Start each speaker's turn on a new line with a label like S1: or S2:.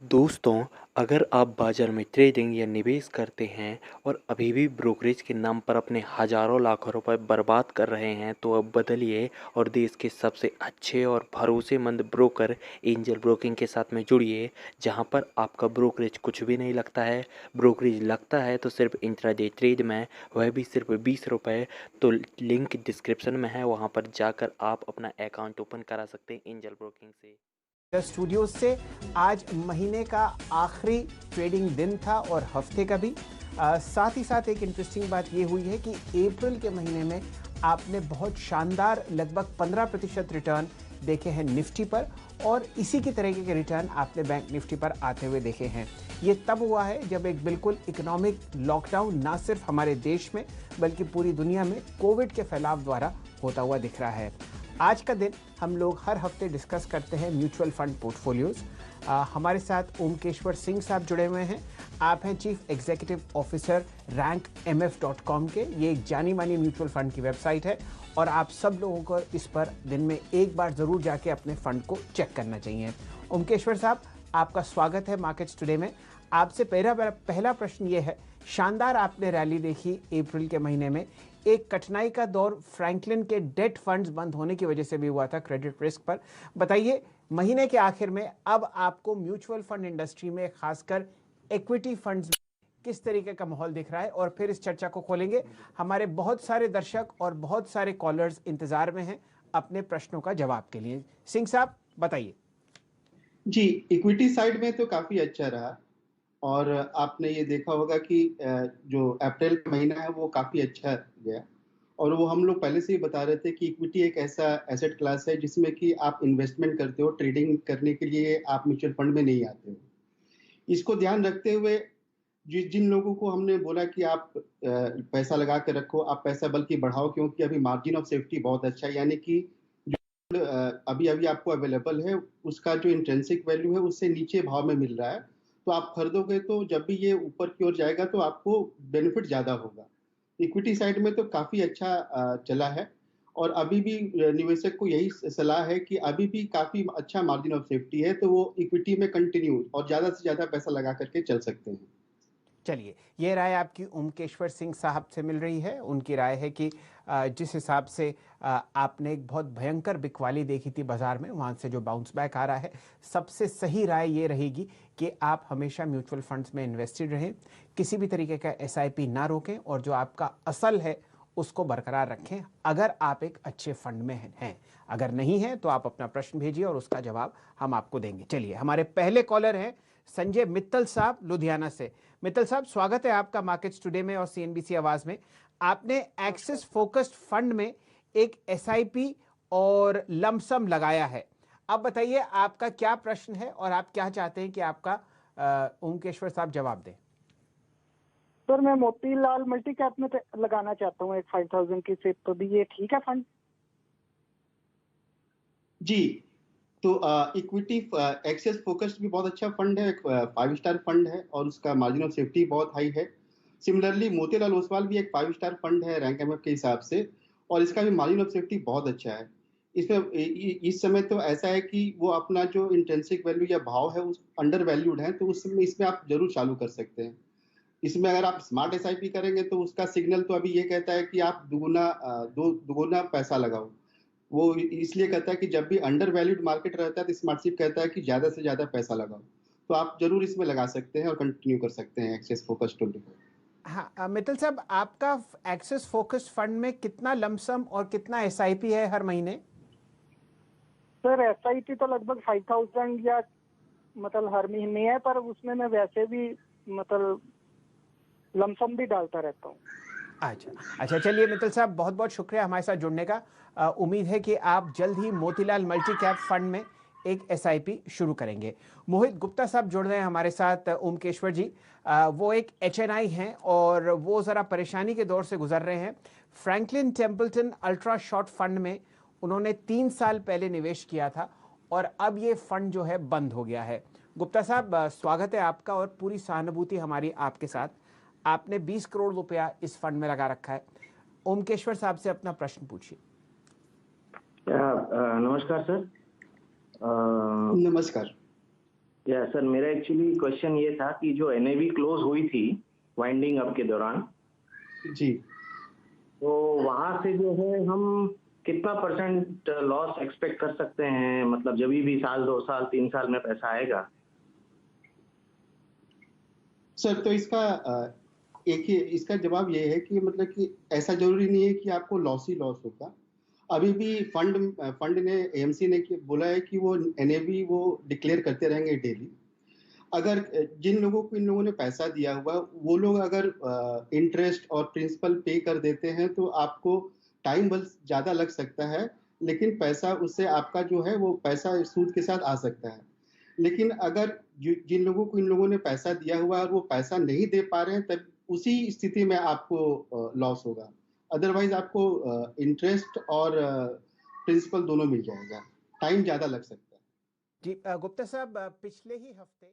S1: दोस्तों, अगर आप बाज़ार में ट्रेडिंग या निवेश करते हैं और अभी भी ब्रोकरेज के नाम पर अपने हज़ारों लाखों रुपए बर्बाद कर रहे हैं, तो अब बदलिए और देश के सबसे अच्छे और भरोसेमंद ब्रोकर एंजल ब्रोकिंग के साथ में जुड़िए, जहां पर आपका ब्रोकरेज कुछ भी नहीं लगता है। ब्रोकरेज लगता है तो सिर्फ इंट्राडे ट्रेड में, वह भी सिर्फ 20 रुपये। तो लिंक डिस्क्रिप्शन में है, वहां पर जाकर आप अपना अकाउंट ओपन करा सकते हैं एंजल ब्रोकिंग से।
S2: स्टूडियोज से आज महीने का आखिरी ट्रेडिंग दिन था और हफ्ते का भी। साथ ही साथ एक इंटरेस्टिंग बात ये हुई है कि अप्रैल के महीने में आपने बहुत शानदार लगभग 15% रिटर्न देखे हैं निफ्टी पर, और इसी की तरीके के रिटर्न आपने बैंक निफ्टी पर आते हुए देखे हैं। ये तब हुआ है जब एक बिल्कुल इकोनॉमिक लॉकडाउन ना सिर्फ हमारे देश में बल्कि पूरी दुनिया में कोविड के फैलाव द्वारा होता हुआ दिख रहा है। आज का दिन हम लोग हर हफ्ते डिस्कस करते हैं म्यूचुअल फंड पोर्टफोलियोज। हमारे साथ ओमकेश्वर सिंह साहब जुड़े हुए हैं। आप हैं चीफ एग्जीक्यूटिव ऑफिसर rankmf.com के। ये एक जानी मानी म्यूचुअल फंड की वेबसाइट है और आप सब लोगों को इस पर दिन में एक बार ज़रूर जाके अपने फंड को चेक करना चाहिए। ओमकेश्वर साहब, आपका स्वागत है मार्केट्स टुडे में। आपसे पहला प्रश्न ये है, शानदार आपने रैली देखी अप्रैल के महीने में। एक कठिनाई का दौर फ्रैंकलिन के डेट फंड्स बंद होने की वजह से भी हुआ था क्रेडिट रिस्क पर। बताइए, महीने के आखिर में अब आपको म्यूचुअल फंड इंडस्ट्री में खासकर इक्विटी फंड्स किस तरीके का माहौल दिख रहा है, और फिर इस चर्चा को खोलेंगे। हमारे बहुत सारे दर्शक और बहुत सारे कॉलर्स इंतजार में हैं अपने प्रश्नों का जवाब के लिए। सिंह साहब बताइए।
S3: जी, इक्विटी साइड में तो काफी अच्छा रहा। और आपने ये देखा होगा कि जो अप्रैल का महीना है वो काफी अच्छा गया। और वो हम लोग पहले से ही बता रहे थे कि इक्विटी एक ऐसा एसेट क्लास है जिसमें कि आप इन्वेस्टमेंट करते हो, ट्रेडिंग करने के लिए आप म्यूचुअल फंड में नहीं आते हो। इसको ध्यान रखते हुए जिन लोगों को हमने बोला कि आप पैसा लगा के रखो, आप पैसा बल्कि बढ़ाओ, क्योंकि अभी मार्जिन ऑफ सेफ्टी बहुत अच्छा है, यानी कि अभी अभी आपको अवेलेबल है उसका जो इंट्रिंसिक वैल्यू है उससे नीचे भाव में मिल रहा है। तो आप खरीदोगे तो जब भी ये ऊपर की ओर जाएगा तो आपको बेनिफिट ज्यादा होगा। इक्विटी साइड में तो काफी अच्छा चला है। और अभी भी निवेशक को यही सलाह है कि अभी भी काफी अच्छा मार्जिन ऑफ सेफ्टी है, तो वो इक्विटी में कंटिन्यू और ज्यादा से ज्यादा पैसा लगा करके चल सकते हैं।
S2: चलिए, ये राय आपकी ओमकेश्वर सिंह साहब से मिल रही है। उनकी राय है कि जिस हिसाब से आपने एक बहुत भयंकर बिकवाली देखी थी बाजार में, वहाँ से जो बाउंस बैक आ रहा है, सबसे सही राय ये रहेगी कि आप हमेशा म्यूचुअल फंड्स में इन्वेस्टेड रहें, किसी भी तरीके का एसआईपी ना रोकें, और जो आपका असल है उसको बरकरार रखें अगर आप एक अच्छे फंड में हैं। अगर नहीं है तो आप अपना प्रश्न भेजिए और उसका जवाब हम आपको देंगे। चलिए, हमारे पहले कॉलर हैं संजय मित्तल साहब लुधियाना से। मित्तल साहब, स्वागत है आपका मार्केट्स टुडे में और सीएनबीसी आवाज में। आपने एक्सिस फोकस्ड फंड में एक एसआईपी और लमसम लगाया है। अब बताइए, आपका क्या प्रश्न है और आप क्या चाहते हैं कि आपका ओमकेश्वर साहब जवाब दें।
S4: सर, मैं मोतीलाल मल्टी कैप में लगाना चाहता हूँ एक 5000 की सिप, तो भी ये ठीक है फंड?
S3: जी, तो इक्विटी एक्सेस फोकस्ड भी बहुत अच्छा फंड है, एक 5 स्टार फंड है और उसका मार्जिन ऑफ सेफ्टी बहुत हाई है। सिमिलरली मोतीलाल ओसवाल भी एक 5 स्टार फंड है रैंक एमएफ के हिसाब से, और इसका भी मार्जिन ऑफ सेफ्टी बहुत अच्छा है। इसमें इस समय तो ऐसा है कि वो अपना जो इंट्रिंसिक वैल्यू या भाव है उस अंडर वैल्यूड है, तो उस समय इसमें आप जरूर चालू कर सकते हैं। इसमें अगर आप स्मार्ट एसआईपी करेंगे तो उसका सिग्नल तो अभी ये कहता है कि आप दुगुना पैसा लगाओ। वो इसलिए कहता है कि जब भी अंडर वैल्यूड मार्केट रहता है तो स्मार्टशिप कहता है कि ज्यादा से ज्यादा पैसा लगाओ। तो आप जरूर इसमें लगा सकते हैं और कंटिन्यू कर सकते हैं एक्सेस फोकस 24।
S2: हाँ, मित्तल साहब, आपका एक्सिस फोकस्ड फंड में कितना लमसम और कितना एसआईपी है हर महीने?
S4: सर, एसआईपी तो लगभग 5000 या मतलब हर महीने है, पर उसमें मैं वैसे भी मतलब लमसम भी डालता रहता हूँ।
S2: अच्छा, चलिए मित्तल साहब, बहुत बहुत शुक्रिया हमारे साथ जुड़ने का। उम्मीद है कि आप जल्द ही मोतीलाल मल्टी कैप फंड में एक एसआईपी शुरू करेंगे। मोहित गुप्ता साहब जुड़ रहे हैं हमारे साथ। ओमकेश्वर जी, वो एक एचएनआई हैं और वो ज़रा परेशानी के दौर से गुजर रहे हैं। Franklin Templeton ultra short fund में उन्होंने 3 साल पहले निवेश किया था और अब ये फंड जो है बंद हो गया है। गुप्ता साहब, स्वागत है आपका और पूरी सहानुभूति हमारी आपके साथ। आपने 20 करोड़ रुपया इस फंड में लगा रखा है। ओमकेश्वर साहब से अपना प्रश्न पूछिए।
S5: नमस्कार सर।
S3: नमस्कार।
S5: या सर, मेरा एक्चुअली क्वेश्चन ये था कि जो एनएवी क्लोज हुई थी वाइंडिंग अप के दौरान,
S3: जी।
S5: तो वहां से जो है हम कितना परसेंट लॉस एक्सपेक्ट कर सकते हैं, मतलब जब भी साल 2 साल 3 साल में पैसा आएगा?
S3: सर तो एक ही इसका जवाब ये है कि मतलब कि ऐसा जरूरी नहीं है कि आपको लॉस ही लॉस होगा। अभी भी फंड ने एएमसी ने बोला है कि वो एनएवी वो डिक्लेयर करते रहेंगे डेली। अगर जिन लोगों को इन लोगों ने पैसा दिया हुआ वो लोग अगर इंटरेस्ट और प्रिंसिपल पे कर देते हैं तो आपको टाइम बस ज्यादा लग सकता है, लेकिन पैसा उससे आपका जो है वो पैसा सूद के साथ आ सकता है। लेकिन अगर जिन लोगों को इन लोगों ने पैसा दिया हुआ है और वो पैसा नहीं दे पा रहे हैं, तब उसी स्थिति में आपको लॉस होगा। अदरवाइज आपको इंटरेस्ट और प्रिंसिपल दोनों मिल जाएगा, टाइम ज्यादा लग सकता है।
S2: जी गुप्ता साहब, पिछले ही हफ्ते